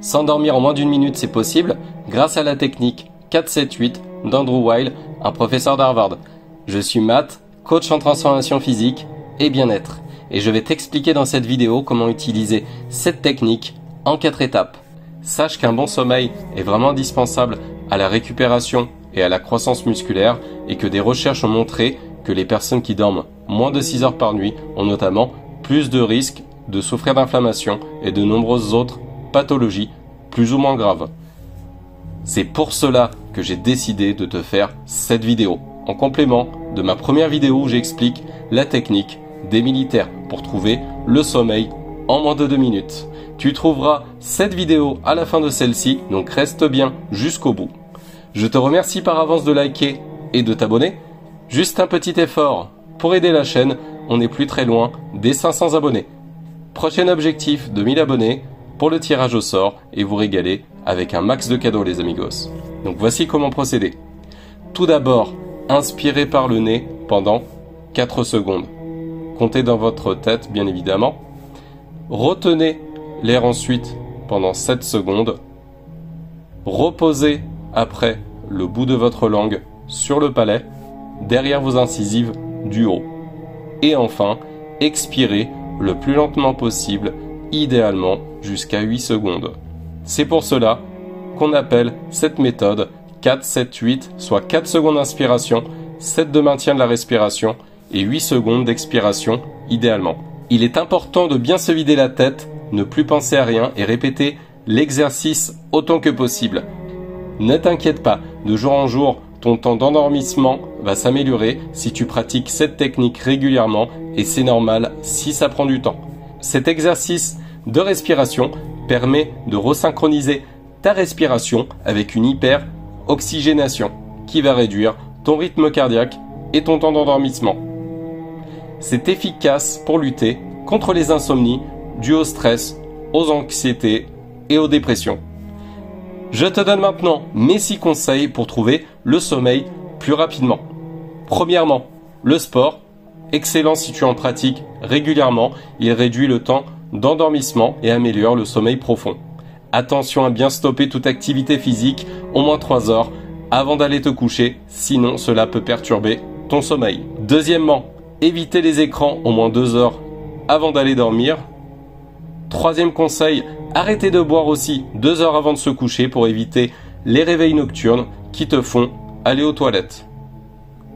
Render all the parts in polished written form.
S'endormir en moins d'une minute, c'est possible grâce à la technique 4-7-8 d'Andrew Weil, un professeur d'Harvard. Je suis Matt, coach en transformation physique et bien-être. Et je vais t'expliquer dans cette vidéo comment utiliser cette technique en 4 étapes. Sache qu'un bon sommeil est vraiment indispensable à la récupération et à la croissance musculaire et que des recherches ont montré que les personnes qui dorment moins de 6 heures par nuit ont notamment plus de risques de souffrir d'inflammation et de nombreuses autres pathologies plus ou moins graves. C'est pour cela que j'ai décidé de te faire cette vidéo, en complément de ma première vidéo où j'explique la technique des militaires pour trouver le sommeil en moins de 2 minutes. Tu trouveras cette vidéo à la fin de celle-ci, donc reste bien jusqu'au bout. Je te remercie par avance de liker et de t'abonner. Juste un petit effort pour aider la chaîne, on n'est plus très loin des 500 abonnés. Prochain objectif de 1000 abonnés pour le tirage au sort et vous régaler avec un max de cadeaux les amigos. Donc voici comment procéder. Tout d'abord, inspirez par le nez pendant 4 secondes. Comptez dans votre tête bien évidemment. Retenez l'air ensuite pendant 7 secondes. Reposez après le bout de votre langue sur le palais, derrière vos incisives du haut. Et enfin, expirez le plus lentement possible, idéalement jusqu'à 8 secondes. C'est pour cela qu'on appelle cette méthode 4-7-8, soit 4 secondes d'inspiration, 7 de maintien de la respiration et 8 secondes d'expiration idéalement. Il est important de bien se vider la tête, ne plus penser à rien et répéter l'exercice autant que possible. Ne t'inquiète pas, de jour en jour, ton temps d'endormissement va s'améliorer si tu pratiques cette technique régulièrement et c'est normal si ça prend du temps. Cet exercice de respiration permet de resynchroniser ta respiration avec une hyper-oxygénation qui va réduire ton rythme cardiaque et ton temps d'endormissement. C'est efficace pour lutter contre les insomnies dues au stress, aux anxiétés et aux dépressions. Je te donne maintenant mes 6 conseils pour trouver le sommeil plus rapidement. Premièrement, le sport. Excellent si tu en pratiques régulièrement, il réduit le temps d'endormissement et améliore le sommeil profond. Attention à bien stopper toute activité physique au moins 3 heures avant d'aller te coucher, sinon cela peut perturber ton sommeil. Deuxièmement, éviter les écrans au moins 2 heures avant d'aller dormir. Troisième conseil, arrêtez de boire aussi 2 heures avant de se coucher pour éviter les réveils nocturnes qui te font aller aux toilettes.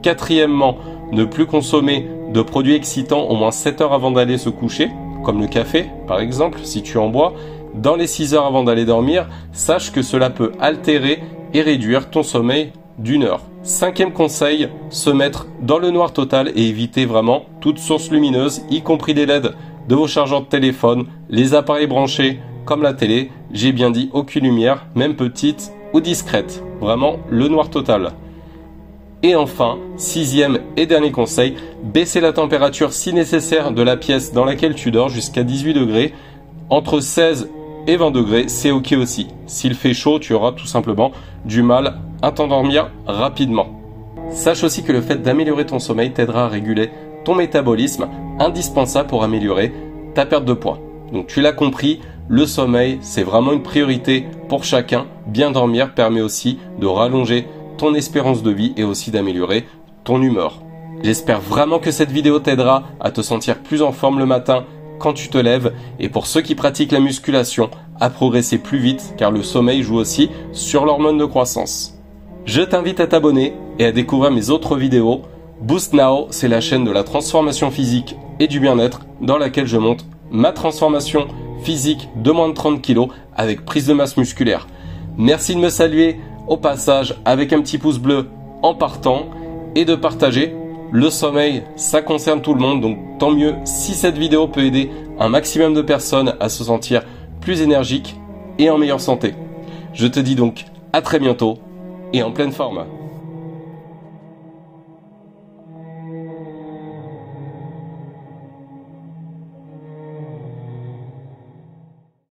Quatrièmement, ne plus consommer de produits excitants au moins 7 heures avant d'aller se coucher, comme le café par exemple, si tu en bois. Dans les 6 heures avant d'aller dormir, sache que cela peut altérer et réduire ton sommeil d'1 heure. Cinquième conseil, se mettre dans le noir total et éviter vraiment toute source lumineuse, y compris les LED de vos chargeurs de téléphone, les appareils branchés comme la télé. J'ai bien dit aucune lumière, même petite ou discrète. Vraiment le noir total. Et enfin, 6e et dernier conseil, baisser la température si nécessaire de la pièce dans laquelle tu dors jusqu'à 18 degrés. Entre 16 et 20 degrés, c'est ok aussi. S'il fait chaud, tu auras tout simplement du mal à t'endormir rapidement. Sache aussi que le fait d'améliorer ton sommeil t'aidera à réguler ton métabolisme, indispensable pour améliorer ta perte de poids. Donc tu l'as compris, le sommeil, c'est vraiment une priorité pour chacun. Bien dormir permet aussi de rallonger ton espérance de vie et aussi d'améliorer ton humeur. J'espère vraiment que cette vidéo t'aidera à te sentir plus en forme le matin quand tu te lèves et pour ceux qui pratiquent la musculation, à progresser plus vite car le sommeil joue aussi sur l'hormone de croissance. Je t'invite à t'abonner et à découvrir mes autres vidéos. Boost Now, c'est la chaîne de la transformation physique et du bien-être dans laquelle je montre ma transformation physique de moins de 30 kg avec prise de masse musculaire. Merci de me saluer au passage avec un petit pouce bleu en partant et de partager. Le sommeil, ça concerne tout le monde, donc tant mieux si cette vidéo peut aider un maximum de personnes à se sentir plus énergiques et en meilleure santé. Je te dis donc à très bientôt et en pleine forme.